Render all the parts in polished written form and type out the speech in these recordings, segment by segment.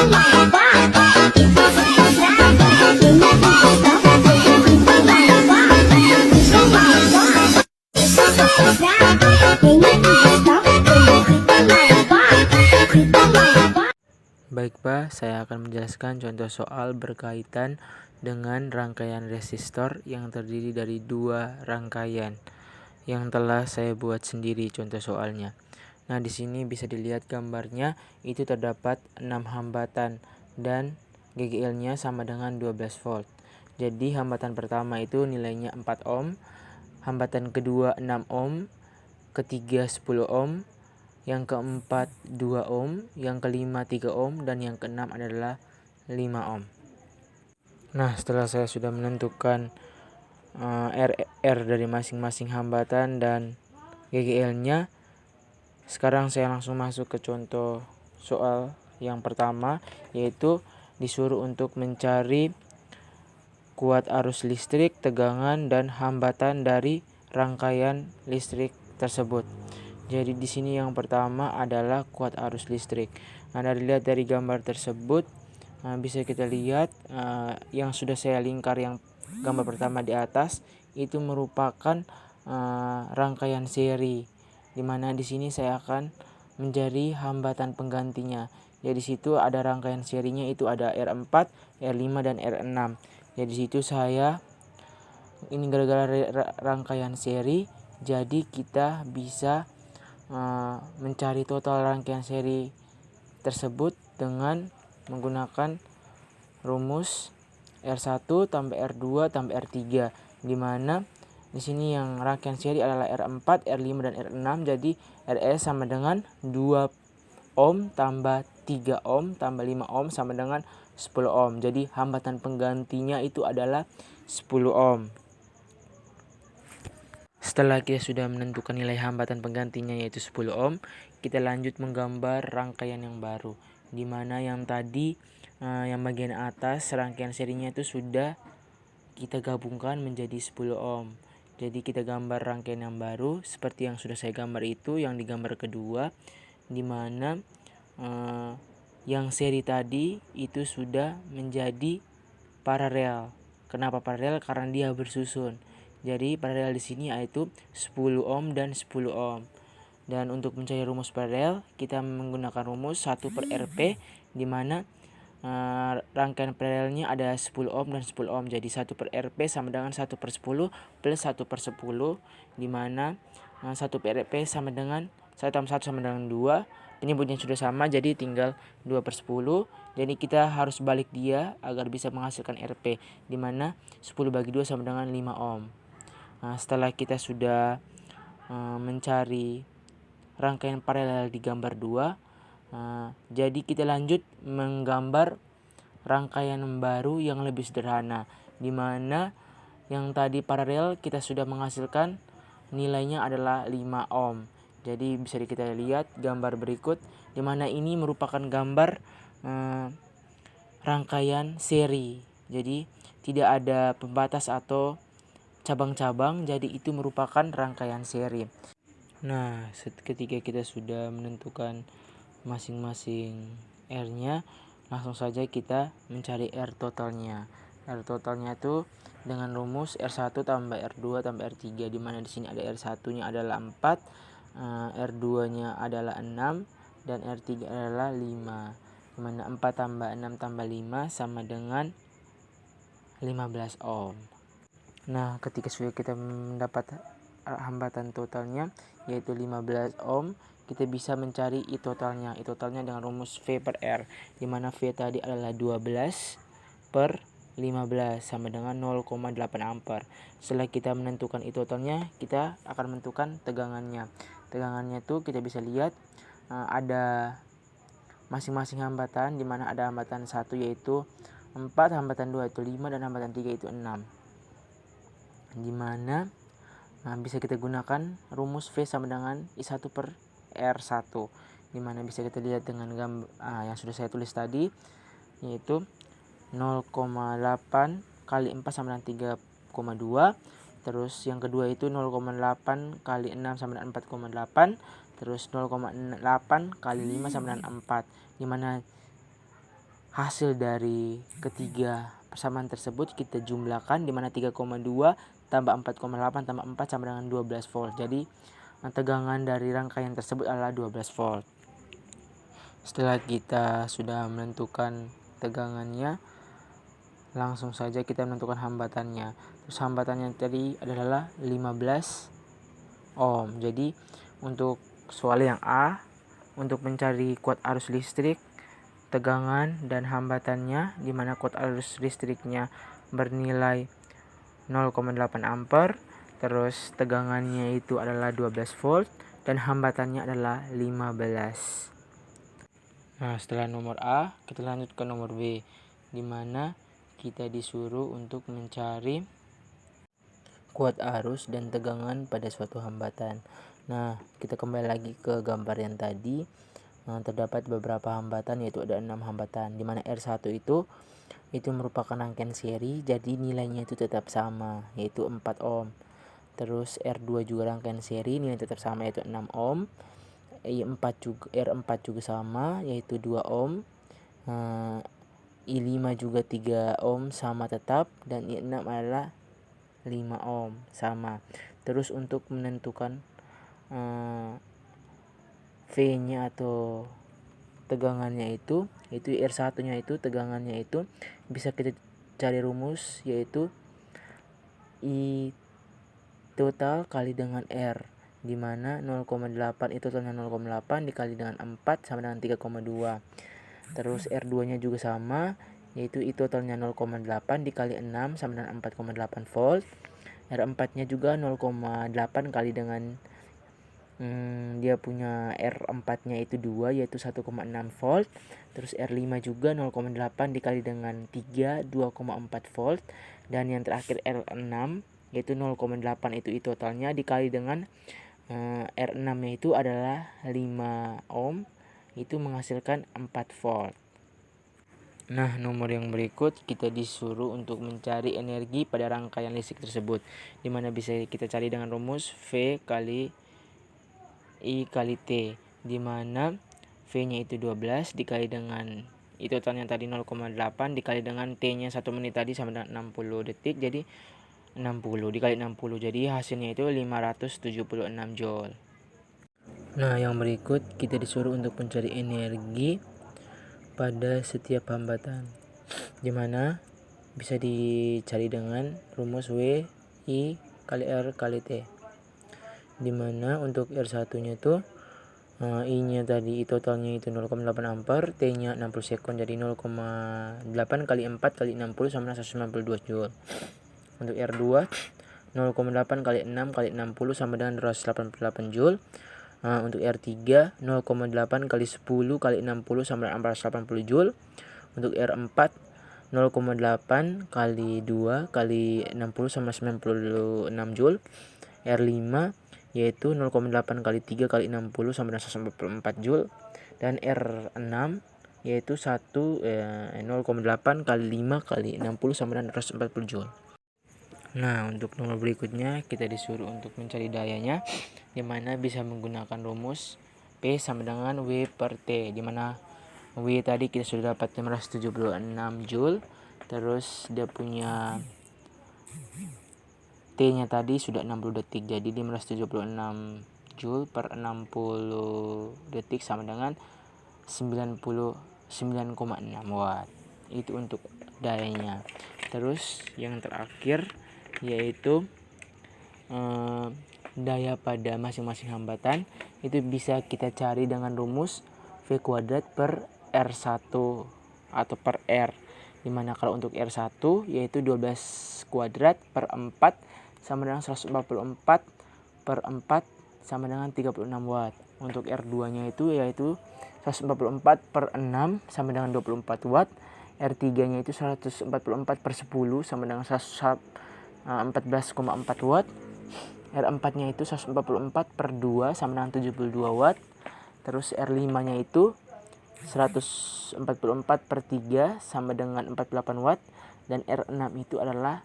Baik Pak, saya akan menjelaskan contoh soal berkaitan dengan rangkaian resistor yang terdiri dari dua rangkaian yang telah saya buat sendiri contoh soalnya. Nah, di sini bisa dilihat gambarnya itu terdapat 6 hambatan dan GGL-nya sama dengan 12 volt. Jadi hambatan pertama itu nilainya 4 ohm, hambatan kedua 6 ohm, ketiga 10 ohm, yang keempat 2 ohm, yang kelima 3 ohm, dan yang keenam adalah 5 ohm. Nah, setelah saya sudah menentukan R dari masing-masing hambatan dan GGL-nya, sekarang saya langsung masuk ke contoh soal yang pertama, yaitu disuruh untuk mencari kuat arus listrik, tegangan, dan hambatan dari rangkaian listrik tersebut. Jadi di sini yang pertama adalah kuat arus listrik. Nah, dilihat dari gambar tersebut, bisa kita lihat yang sudah saya lingkar yang gambar pertama di atas itu merupakan rangkaian seri, dimana di sini saya akan menjadi hambatan penggantinya. Jadi di situ ada rangkaian serinya itu ada R4, R5 dan R6. Jadi di situ saya ini gara-gara rangkaian seri, jadi kita bisa mencari total rangkaian seri tersebut dengan menggunakan rumus R1 tambah R2 tambah R3, di mana di sini yang rangkaian seri adalah R4, R5 dan R6. Jadi RS sama dengan 2 ohm tambah 3 ohm tambah 5 ohm sama dengan 10 ohm. Jadi hambatan penggantinya itu adalah 10 ohm. Setelah kita sudah menentukan nilai hambatan penggantinya yaitu 10 ohm, kita lanjut menggambar rangkaian yang baru, di mana yang tadi yang bagian atas rangkaian serinya itu sudah kita gabungkan menjadi 10 ohm. Jadi kita gambar rangkaian yang baru seperti yang sudah saya gambar itu yang di gambar kedua, di mana yang seri tadi itu sudah menjadi paralel. Kenapa paralel? Karena dia bersusun. Jadi paralel di sini yaitu 10 ohm dan 10 ohm. Dan untuk mencari rumus paralel, kita menggunakan rumus 1 per Rp, di mana rangkaian paralelnya ada 10 ohm dan 10 ohm. Jadi 1 per Rp sama dengan 1 per 10 plus 1 per 10, di mana 1 per Rp sama dengan 1 tambah 1 sama dengan 2. Penyebutnya sudah sama, jadi tinggal 2 per 10. Jadi kita harus balik dia agar bisa menghasilkan Rp, di mana 10 bagi 2 sama dengan 5 ohm. Nah, setelah kita sudah mencari rangkaian paralel di gambar 2, jadi kita lanjut menggambar rangkaian baru yang lebih sederhana, di mana yang tadi paralel kita sudah menghasilkan nilainya adalah 5 ohm. Jadi bisa kita lihat gambar berikut, di mana ini merupakan gambar rangkaian seri. Jadi tidak ada pembatas atau cabang-cabang, jadi itu merupakan rangkaian seri. Nah, ketika kita sudah menentukan masing-masing R-nya, langsung saja kita mencari R totalnya. R totalnya itu dengan rumus R1 tambah R2 tambah R3, di mana di sini ada R1-nya adalah 4, R2-nya adalah 6 dan R3 adalah 5. Di mana 4 tambah 6 tambah 5 sama dengan 15 ohm. Nah, ketika sudah kita mendapat hambatan totalnya yaitu 15 ohm, kita bisa mencari I totalnya. I totalnya dengan rumus V per R, di mana V tadi adalah 12 per 15 sama dengan 0,8 ampere. Setelah kita menentukan I totalnya, kita akan menentukan tegangannya. Tegangannya itu kita bisa lihat ada masing-masing hambatan, di mana ada hambatan 1 yaitu 4, hambatan 2 itu 5, dan hambatan 3 itu 6. Di mana bisa kita gunakan rumus V sama dengan I1 per R1, di mana bisa kita lihat dengan gambar yang sudah saya tulis tadi, yaitu 0,8 kali 4 sama dengan 3,2. Terus yang kedua itu 0,8 kali 6 sama dengan 4,8. Terus 0,8 kali 5 sama dengan 4, di mana hasil dari ketiga persamaan tersebut kita jumlahkan, di mana 3,2 tambah 4,8 tambah 4 sama dengan 12 volt. Jadi tegangan dari rangkaian tersebut adalah 12 volt. Setelah kita sudah menentukan tegangannya, langsung saja kita menentukan hambatannya. Terus hambatannya tadi adalah 15 ohm. Jadi untuk soal yang A, untuk mencari kuat arus listrik, tegangan dan hambatannya, di mana kuat arus listriknya bernilai 0,8 ampere, terus tegangannya itu adalah 12 volt dan hambatannya adalah 15. Nah, setelah nomor A, kita lanjut ke nomor B, di mana kita disuruh untuk mencari kuat arus dan tegangan pada suatu hambatan. Nah, kita kembali lagi ke gambar yang tadi. Terdapat beberapa hambatan, yaitu ada 6 hambatan, di mana R1 itu merupakan rangkaian seri, jadi nilainya itu tetap sama, yaitu 4 ohm. Terus R2 juga rangkaian seri, nilai tetap sama, yaitu 6 ohm. R4 juga sama, yaitu 2 ohm. I5 juga 3 ohm sama tetap, dan I6 adalah 5 ohm sama. Terus untuk menentukan V-nya atau tegangannya itu R1-nya itu tegangannya itu bisa kita cari rumus, yaitu I total kali dengan R, di mana 0,8 itu totalnya 0,8 dikali dengan 4 sama dengan 3,2. Terus R2-nya juga sama, yaitu I totalnya 0,8 dikali 6 sama dengan 4,8 volt. R4-nya juga 0,8 kali dengan dia punya R4-nya itu 2, yaitu 1,6 volt. Terus R5 juga 0,8 dikali dengan 3, 2,4 volt. Dan yang terakhir R6 yaitu 0,8 itu totalnya dikali dengan R6-nya itu adalah 5 ohm, itu menghasilkan 4 volt. Nah, nomor yang berikut kita disuruh untuk mencari energi pada rangkaian listrik tersebut, di mana bisa kita cari dengan rumus V kali I kali T, di mana V-nya itu 12 dikali dengan itu totalnya tadi 0,8 dikali dengan T-nya 1 menit tadi sama dengan 60 detik, jadi 60 dikali 60, jadi hasilnya itu 576 joule. Nah, yang berikut kita disuruh untuk mencari energi pada setiap hambatan, di mana bisa dicari dengan rumus W I kali R kali T, di mana untuk R1-nya itu I-nya tadi totalnya itu 0,8 ampere, T-nya 60 sekon, jadi 0,8 kali 4 kali 60 sama dengan 192 joule. Untuk R2 0,8 kali 6 kali 60 sama dengan 288 joule. Untuk R3 0,8 kali 10 kali 60 sama dengan 480 joule. Untuk R4 0,8 kali 2 kali 60 sama 96 joule. R5 yaitu 0,8 kali 3 kali 60 sama dengan 144 joule. Dan R6 yaitu 0,8 kali 5 kali 60 sama dengan 140 joule. Nah, untuk nomor berikutnya kita disuruh untuk mencari dayanya, di mana bisa menggunakan rumus P sama dengan W per T, di mana W tadi kita sudah dapat 576 joule, terus dia punya T-nya tadi sudah 60 detik, jadi 576 joule per 60 detik sama dengan 99,6 watt. Itu untuk dayanya. Terus yang terakhir yaitu daya pada masing-masing hambatan, itu bisa kita cari dengan rumus V kuadrat per R1 atau per R, dimana kalau untuk R1 yaitu 12 kuadrat per 4 sama dengan 144 per 4 sama dengan 36 watt. Untuk R2 nya itu yaitu 144 per 6 sama dengan 24 watt. R3 nya itu 144 per 10 sama dengan 14,4 watt. R4 nya itu 144 per 2 sama dengan 72 watt. Terus R5 nya itu 144 per 3 sama dengan 48 watt. Dan R6 itu adalah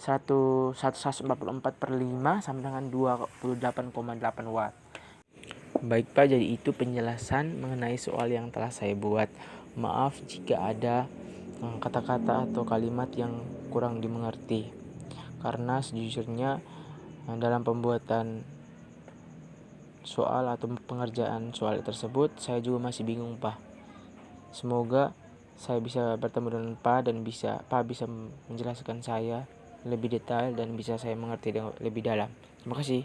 144 per 5 sama dengan 28,8 watt. Baik Pak, jadi itu penjelasan mengenai soal yang telah saya buat. Maaf jika ada kata-kata atau kalimat yang kurang dimengerti. Karena sejujurnya dalam pembuatan soal atau pengerjaan soal tersebut saya juga masih bingung, Pak. Semoga saya bisa bertemu dengan Pak dan Pak bisa menjelaskan saya lebih detail dan bisa saya mengerti lebih dalam. Terima kasih.